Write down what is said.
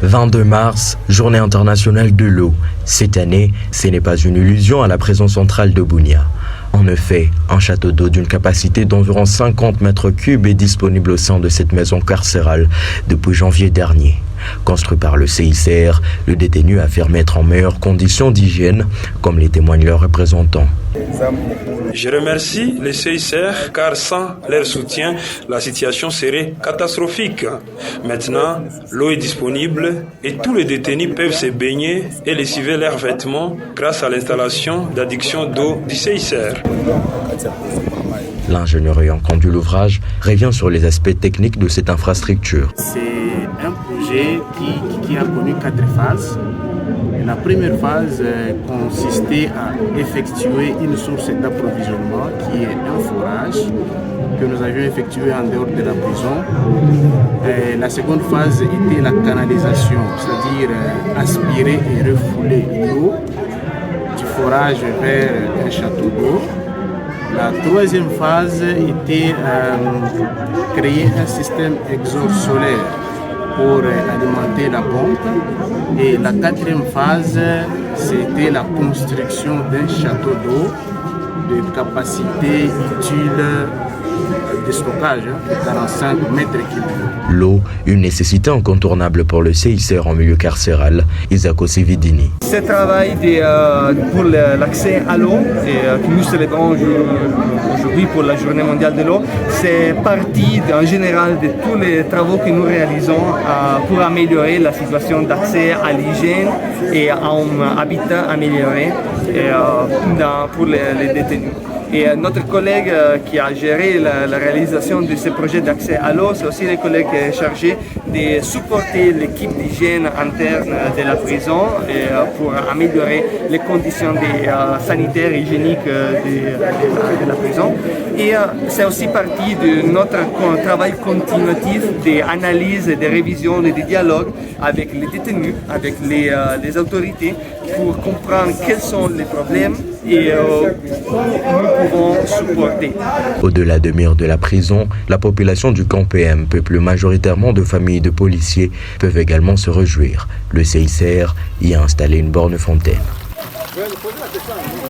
22 mars, journée internationale de l'eau. Cette année, ce n'est pas une illusion à la prison centrale de Bunia. En effet, un château d'eau d'une capacité d'environ 50 mètres cubes est disponible au sein de cette maison carcérale depuis janvier dernier. Construit par le CICR, le détenu affirme être en meilleures conditions d'hygiène, comme les témoignent leurs représentants. Je remercie les CICR car sans leur soutien, la situation serait catastrophique. Maintenant, l'eau est disponible et tous les détenus peuvent se baigner et lessiver leurs vêtements grâce à l'installation d'adduction d'eau du CICR. L'ingénieur ayant conduit l'ouvrage revient sur les aspects techniques de cette infrastructure. C'est un projet qui a connu 4 phases. La première phase consistait à effectuer une source d'approvisionnement qui est un forage que nous avions effectué en dehors de la prison. La seconde phase était la canalisation, c'est-à-dire aspirer et refouler l'eau du forage vers un château d'eau. La troisième phase était créer un système exhaust solaire pour alimenter la pompe. Et la quatrième phase, c'était la construction d'un château d'eau de capacité utile de stockage, 45 mètres cubes. L'eau, une nécessité incontournable pour le CICR en milieu carcéral. Isaac Osividini. Ce travail pour l'accès à l'eau que nous célébrons aujourd'hui pour la Journée mondiale de l'eau, c'est partie en général de tous les travaux que nous réalisons pour améliorer la situation d'accès à l'hygiène et à un habitat amélioré pour les détenus. Et notre collègue qui a géré la réalisation de ce projet d'accès à l'eau, c'est aussi le collègue chargé de supporter l'équipe d'hygiène interne de la prison pour améliorer les conditions sanitaires et hygiéniques de la prison. Et c'est aussi partie de notre travail continuatif d'analyse, de révision et de dialogue avec les détenus, avec les autorités pour comprendre quels sont les problèmes et nous pouvons supporter. Au-delà de murs de la prison, la population du camp PM, peuplée majoritairement de familles de policiers, peuvent également se réjouir. Le CICR y a installé une borne fontaine.